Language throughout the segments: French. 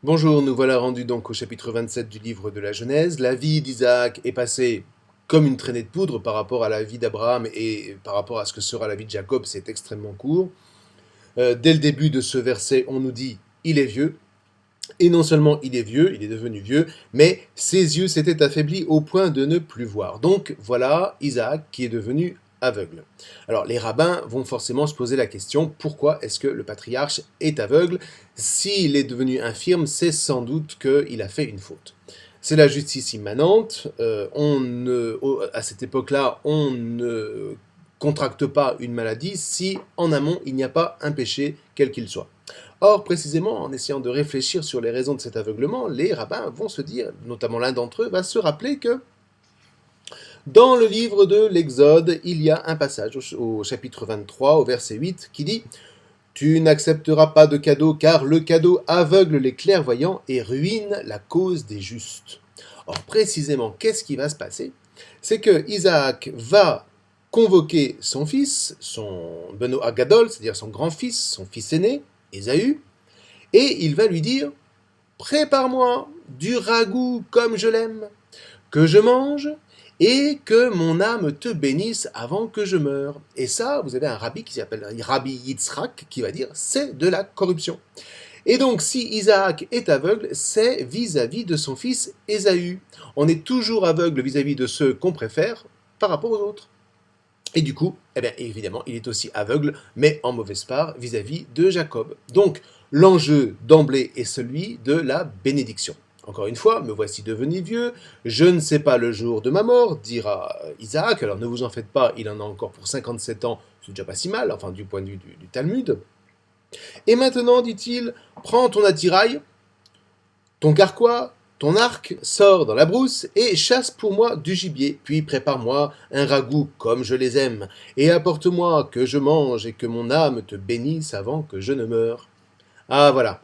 Bonjour, nous voilà rendus donc au chapitre 27 du livre de la Genèse. La vie d'Isaac est passée comme une traînée de poudre par rapport à la vie d'Abraham et par rapport à ce que sera la vie de Jacob, c'est extrêmement court. Dès le début de ce verset, on nous dit il est vieux. Et non seulement il est vieux, il est devenu vieux, mais ses yeux s'étaient affaiblis au point de ne plus voir. Donc voilà Isaac qui est devenu aveugle. Alors les rabbins vont forcément se poser la question, pourquoi est-ce que le patriarche est aveugle? S'il est devenu infirme, c'est sans doute qu'il a fait une faute. C'est la justice immanente. À cette époque-là, on ne contracte pas une maladie si en amont il n'y a pas un péché quel qu'il soit. Or, précisément, en essayant de réfléchir sur les raisons de cet aveuglement, les rabbins vont se dire, notamment l'un d'entre eux, va se rappeler que dans le livre de l'Exode, il y a un passage au chapitre 23, au verset 8, qui dit « Tu n'accepteras pas de cadeau, car le cadeau aveugle les clairvoyants et ruine la cause des justes. » Or, précisément, qu'est-ce qui va se passer? C'est que Isaac va convoquer son fils, son Beno Agadol, c'est-à-dire son grand-fils, son fils aîné, Ésaü, et il va lui dire « Prépare-moi du ragoût comme je l'aime, que je mange, et que mon âme te bénisse avant que je meure. » Et ça, vous avez un rabbi qui s'appelle Rabbi Yitzhak qui va dire « C'est de la corruption. » Et donc, si Isaac est aveugle, c'est vis-à-vis de son fils Ésaü. On est toujours aveugle vis-à-vis de ceux qu'on préfère par rapport aux autres. Et du coup, eh bien, évidemment, il est aussi aveugle, mais en mauvaise part vis-à-vis de Jacob. Donc, l'enjeu d'emblée est celui de la bénédiction. Encore une fois, me voici devenu vieux, je ne sais pas le jour de ma mort, dira Isaac, alors ne vous en faites pas, il en a encore pour 57 ans, c'est déjà pas si mal, enfin du point de vue du Talmud. Et maintenant, dit-il, prends ton attirail, ton carquois, ton arc, sors dans la brousse et chasse pour moi du gibier, puis prépare-moi un ragoût comme je les aime, et apporte-moi que je mange et que mon âme te bénisse avant que je ne meure. Ah voilà,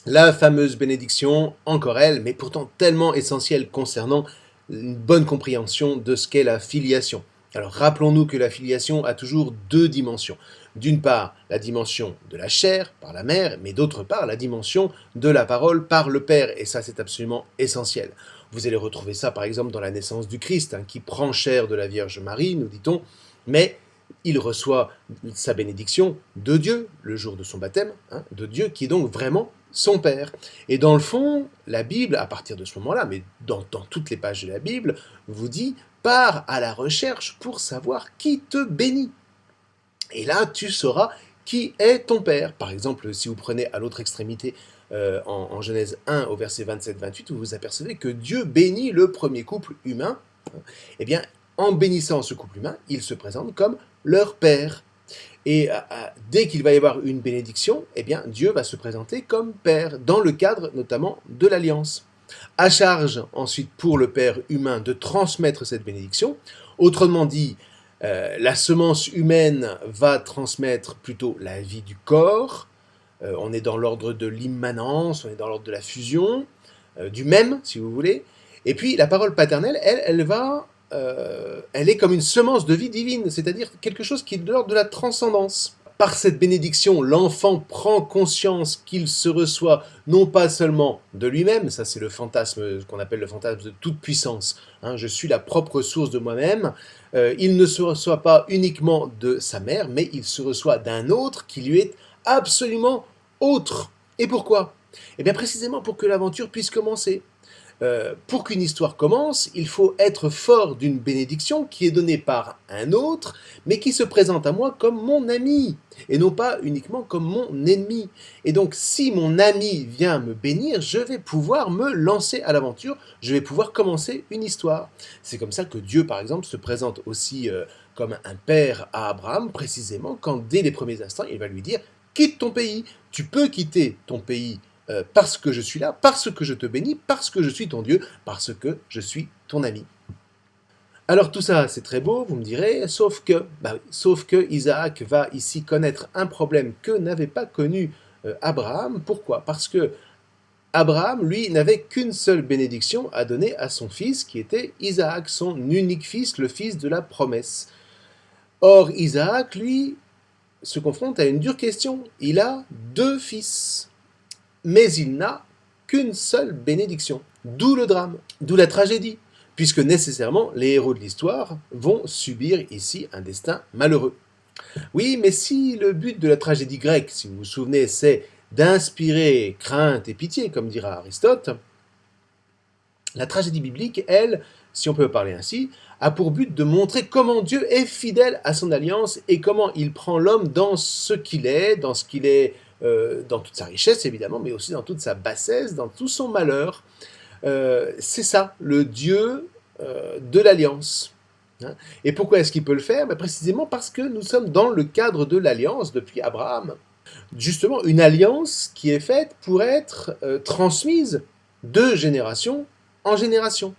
la fameuse bénédiction, encore elle, mais pourtant tellement essentielle concernant une bonne compréhension de ce qu'est la filiation. Alors rappelons-nous que la filiation a toujours deux dimensions. D'une part, la dimension de la chair par la mère, mais d'autre part, la dimension de la parole par le Père. Et ça, c'est absolument essentiel. Vous allez retrouver ça, par exemple, dans la naissance du Christ, qui prend chair de la Vierge Marie, nous dit-on, mais il reçoit sa bénédiction de Dieu, le jour de son baptême, de Dieu, qui est donc vraiment son Père. Et dans le fond, la Bible, à partir de ce moment-là, mais dans toutes les pages de la Bible, vous dit, pars à la recherche pour savoir qui te bénit. Et là, tu sauras qui est ton Père. Par exemple, si vous prenez à l'autre extrémité, en Genèse 1, au verset 27-28, vous vous apercevez que Dieu bénit le premier couple humain. Eh bien, en bénissant ce couple humain, il se présente comme leur Père. Et dès qu'il va y avoir une bénédiction, eh bien, Dieu va se présenter comme Père, dans le cadre notamment de l'Alliance. À charge ensuite pour le Père humain de transmettre cette bénédiction. Autrement dit, la semence humaine va transmettre plutôt la vie du corps. On est dans l'ordre de l'immanence, on est dans l'ordre de la fusion, du même, si vous voulez. Et puis la parole paternelle, elle est comme une semence de vie divine, c'est-à-dire quelque chose qui est de l'ordre de la transcendance. Par cette bénédiction, l'enfant prend conscience qu'il se reçoit non pas seulement de lui-même, ça c'est le fantasme qu'on appelle le fantasme de toute puissance, je suis la propre source de moi-même, il ne se reçoit pas uniquement de sa mère, mais il se reçoit d'un autre qui lui est absolument autre. Et pourquoi? Eh bien précisément pour que l'aventure puisse commencer. Pour qu'une histoire commence, il faut être fort d'une bénédiction qui est donnée par un autre, mais qui se présente à moi comme mon ami, et non pas uniquement comme mon ennemi. Et donc, si mon ami vient me bénir, je vais pouvoir me lancer à l'aventure, je vais pouvoir commencer une histoire. C'est comme ça que Dieu, par exemple, se présente aussi comme un père à Abraham, précisément quand, dès les premiers instants, il va lui dire « Quitte ton pays, tu peux quitter ton pays parce que je suis là, parce que je te bénis, parce que je suis ton Dieu, parce que je suis ton ami. » Alors tout ça, c'est très beau, vous me direz, sauf que Isaac va ici connaître un problème que n'avait pas connu Abraham. Pourquoi? Parce que Abraham, lui, n'avait qu'une seule bénédiction à donner à son fils, qui était Isaac, son unique fils, le fils de la promesse. Or, Isaac, lui, se confronte à une dure question. Il a deux fils, mais il n'a qu'une seule bénédiction. D'où le drame, d'où la tragédie, puisque nécessairement les héros de l'histoire vont subir ici un destin malheureux. Oui, mais si le but de la tragédie grecque, si vous vous souvenez, c'est d'inspirer crainte et pitié, comme dira Aristote, la tragédie biblique, elle, si on peut parler ainsi, a pour but de montrer comment Dieu est fidèle à son alliance et comment il prend l'homme dans ce qu'il est, dans toute sa richesse évidemment, mais aussi dans toute sa bassesse, dans tout son malheur. C'est ça, le Dieu de l'alliance. Hein. Et pourquoi est-ce qu'il peut le faire? Précisément parce que nous sommes dans le cadre de l'alliance depuis Abraham. Justement, une alliance qui est faite pour être transmise de génération en génération.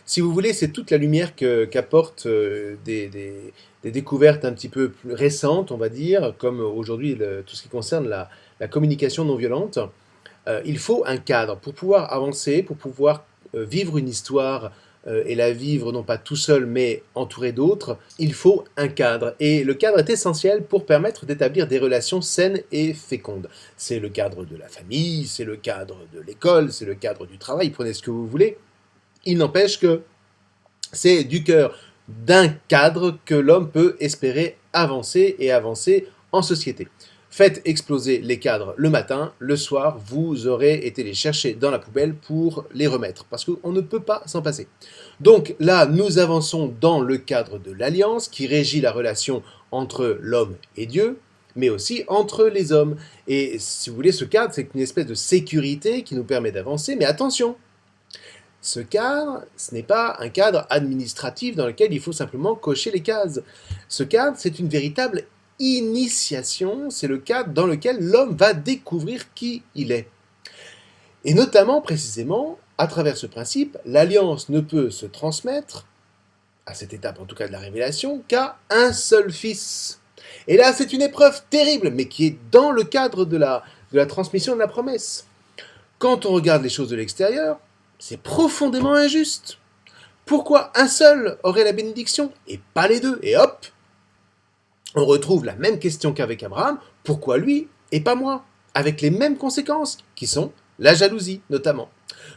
Si vous voulez, c'est toute la lumière qu'apportent des découvertes un petit peu plus récentes, on va dire, comme aujourd'hui tout ce qui concerne la communication non violente. Il faut un cadre pour pouvoir avancer, pour pouvoir vivre une histoire et la vivre non pas tout seul mais entouré d'autres. Il faut un cadre et le cadre est essentiel pour permettre d'établir des relations saines et fécondes. C'est le cadre de la famille, c'est le cadre de l'école, c'est le cadre du travail, prenez ce que vous voulez. Il n'empêche que c'est du cœur d'un cadre que l'homme peut espérer avancer et avancer en société. Faites exploser les cadres le matin, le soir, vous aurez été les chercher dans la poubelle pour les remettre, parce qu'on ne peut pas s'en passer. Donc là, nous avançons dans le cadre de l'alliance qui régit la relation entre l'homme et Dieu, mais aussi entre les hommes. Et si vous voulez, ce cadre, c'est une espèce de sécurité qui nous permet d'avancer, mais attention, ce cadre, ce n'est pas un cadre administratif dans lequel il faut simplement cocher les cases. Ce cadre, c'est une véritable initiation, c'est le cadre dans lequel l'homme va découvrir qui il est. Et notamment, précisément, à travers ce principe, l'alliance ne peut se transmettre, à cette étape en tout cas de la révélation, qu'à un seul fils. Et là, c'est une épreuve terrible, mais qui est dans le cadre de la transmission de la promesse. Quand on regarde les choses de l'extérieur, c'est profondément injuste. Pourquoi un seul aurait la bénédiction et pas les deux? Et hop, on retrouve la même question qu'avec Abraham, pourquoi lui et pas moi? Avec les mêmes conséquences, qui sont la jalousie notamment.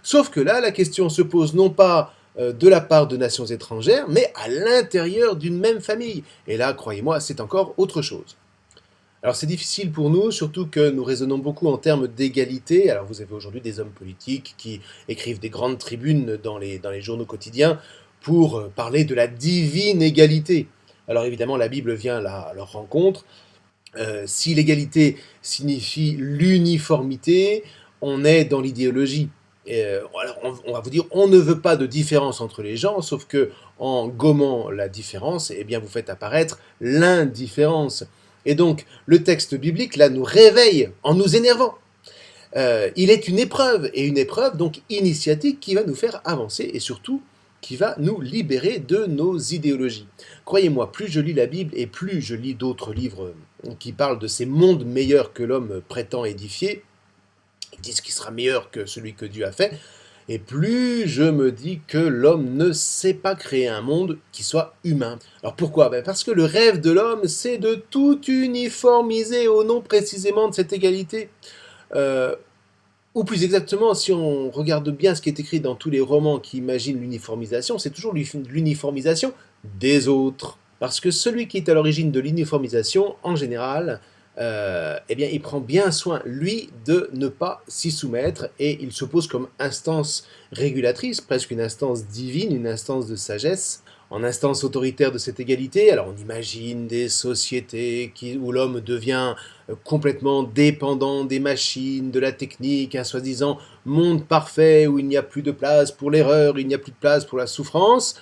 Sauf que là, la question se pose non pas de la part de nations étrangères, mais à l'intérieur d'une même famille. Et là, croyez-moi, c'est encore autre chose. Alors c'est difficile pour nous, surtout que nous raisonnons beaucoup en termes d'égalité. Alors vous avez aujourd'hui des hommes politiques qui écrivent des grandes tribunes dans les journaux quotidiens pour parler de la divine égalité. Alors évidemment, la Bible vient à leur rencontre. Si l'égalité signifie l'uniformité, on est dans l'idéologie. Alors on va vous dire, on ne veut pas de différence entre les gens, sauf que en gommant la différence, eh bien vous faites apparaître l'indifférence. Et donc, le texte biblique, là, nous réveille en nous énervant. Il est une épreuve, et une épreuve donc initiatique qui va nous faire avancer, et surtout qui va nous libérer de nos idéologies. Croyez-moi, plus je lis la Bible, et plus je lis d'autres livres qui parlent de ces mondes meilleurs que l'homme prétend édifier, ils disent qu'il sera meilleur que celui que Dieu a fait, et plus je me dis que l'homme ne sait pas créer un monde qui soit humain. Alors pourquoi? Parce que le rêve de l'homme, c'est de tout uniformiser au nom précisément de cette égalité. Ou plus exactement, si on regarde bien ce qui est écrit dans tous les romans qui imaginent l'uniformisation, c'est toujours l'uniformisation des autres. Parce que celui qui est à l'origine de l'uniformisation, en général, eh bien, il prend bien soin, lui, de ne pas s'y soumettre et il se pose comme instance régulatrice, presque une instance divine, une instance de sagesse, en instance autoritaire de cette égalité. Alors on imagine des sociétés où l'homme devient complètement dépendant des machines, de la technique, un soi-disant monde parfait où il n'y a plus de place pour l'erreur, il n'y a plus de place pour la souffrance.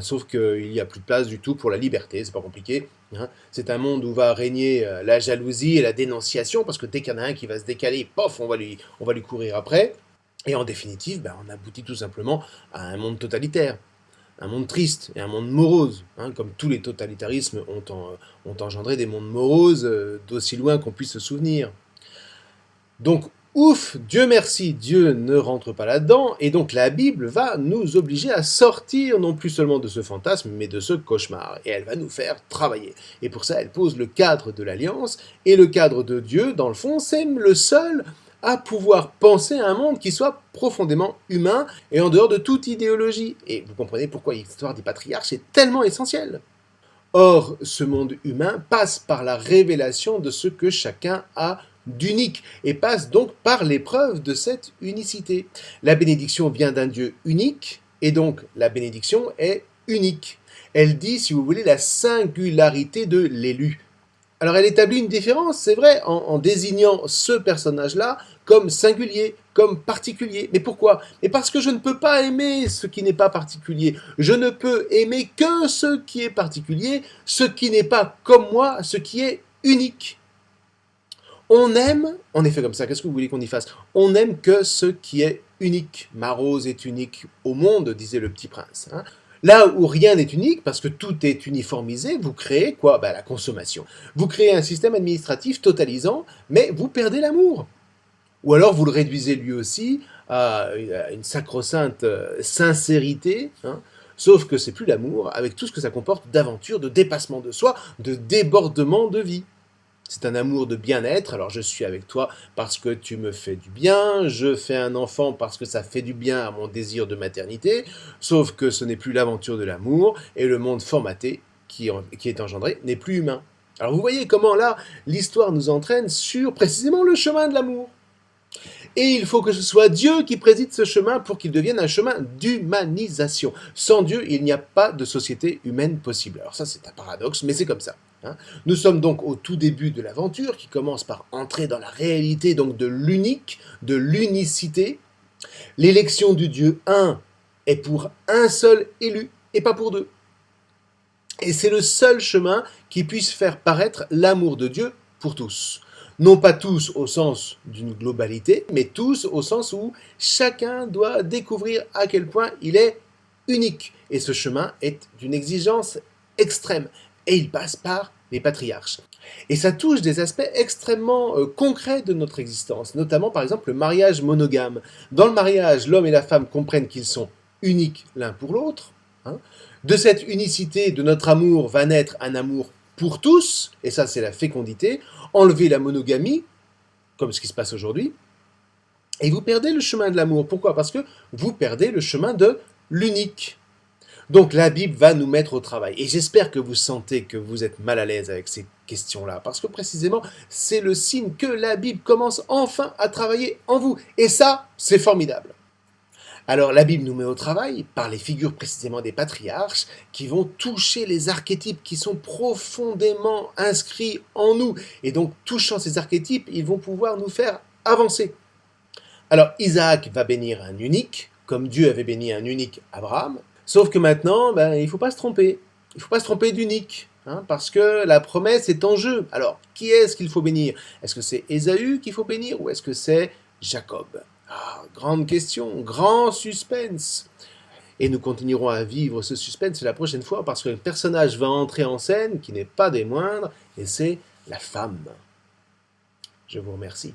Sauf qu'il n'y a plus de place du tout pour la liberté, c'est pas compliqué. Hein. C'est un monde où va régner la jalousie et la dénonciation, parce que dès qu'il y en a un qui va se décaler, pof, on va lui courir après. Et en définitive, on aboutit tout simplement à un monde totalitaire, un monde triste et un monde morose. Hein, comme tous les totalitarismes ont engendré des mondes moroses d'aussi loin qu'on puisse se souvenir. Donc, ouf, Dieu merci, Dieu ne rentre pas là-dedans, et donc la Bible va nous obliger à sortir non plus seulement de ce fantasme, mais de ce cauchemar, et elle va nous faire travailler. Et pour ça, elle pose le cadre de l'alliance, et le cadre de Dieu, dans le fond, c'est le seul à pouvoir penser à un monde qui soit profondément humain et en dehors de toute idéologie. Et vous comprenez pourquoi l'histoire des patriarches est tellement essentielle. Or, ce monde humain passe par la révélation de ce que chacun a d'unique et passe donc par l'épreuve de cette unicité. La bénédiction vient d'un Dieu unique et donc la bénédiction est unique. Elle dit, si vous voulez, la singularité de l'élu. Alors elle établit une différence, c'est vrai, en désignant ce personnage-là comme singulier, comme particulier. Mais pourquoi? Mais parce que je ne peux pas aimer ce qui n'est pas particulier. Je ne peux aimer que ce qui est particulier, ce qui n'est pas comme moi, ce qui est unique. On aime, on est fait comme ça, qu'est-ce que vous voulez qu'on y fasse? On n'aime que ce qui est unique. Ma rose est unique au monde, disait le petit prince. Hein. Là où rien n'est unique, parce que tout est uniformisé, vous créez quoi? La consommation. Vous créez un système administratif totalisant, mais vous perdez l'amour. Ou alors vous le réduisez lui aussi à une sacro-sainte sincérité, hein, sauf que c'est plus l'amour, avec tout ce que ça comporte d'aventure, de dépassement de soi, de débordement de vie. C'est un amour de bien-être, alors je suis avec toi parce que tu me fais du bien, je fais un enfant parce que ça fait du bien à mon désir de maternité, sauf que ce n'est plus l'aventure de l'amour, et le monde formaté qui est engendré n'est plus humain. Alors vous voyez comment là, l'histoire nous entraîne sur précisément le chemin de l'amour. Et il faut que ce soit Dieu qui préside ce chemin pour qu'il devienne un chemin d'humanisation. Sans Dieu, il n'y a pas de société humaine possible. Alors ça, c'est un paradoxe, mais c'est comme ça. Hein. Nous sommes donc au tout début de l'aventure qui commence par entrer dans la réalité donc de l'unique, de l'unicité. L'élection du Dieu un est pour un seul élu et pas pour deux. Et c'est le seul chemin qui puisse faire paraître l'amour de Dieu pour tous. Non pas tous au sens d'une globalité, mais tous au sens où chacun doit découvrir à quel point il est unique. Et ce chemin est d'une exigence extrême. Et il passe par les patriarches. Et ça touche des aspects extrêmement concrets de notre existence, notamment par exemple le mariage monogame. Dans le mariage, l'homme et la femme comprennent qu'ils sont uniques l'un pour l'autre. Hein. De cette unicité de notre amour va naître un amour pour tous, et ça c'est la fécondité, enlever la monogamie, comme ce qui se passe aujourd'hui, et vous perdez le chemin de l'amour. Pourquoi? Parce que vous perdez le chemin de l'unique. Donc la Bible va nous mettre au travail, et j'espère que vous sentez que vous êtes mal à l'aise avec ces questions-là, parce que précisément c'est le signe que la Bible commence enfin à travailler en vous, et ça c'est formidable. Alors la Bible nous met au travail par les figures précisément des patriarches qui vont toucher les archétypes qui sont profondément inscrits en nous. Et donc touchant ces archétypes, ils vont pouvoir nous faire avancer. Alors Isaac va bénir un unique, comme Dieu avait béni un unique Abraham, sauf que maintenant, il ne faut pas se tromper. Il ne faut pas se tromper d'unique. Hein, parce que la promesse est en jeu. Alors, qui est-ce qu'il faut bénir? Est-ce que c'est Ésaü qu'il faut bénir ou est-ce que c'est Jacob? Ah, grande question, grand suspense. Et nous continuerons à vivre ce suspense la prochaine fois parce qu'un personnage va entrer en scène qui n'est pas des moindres et c'est la femme. Je vous remercie.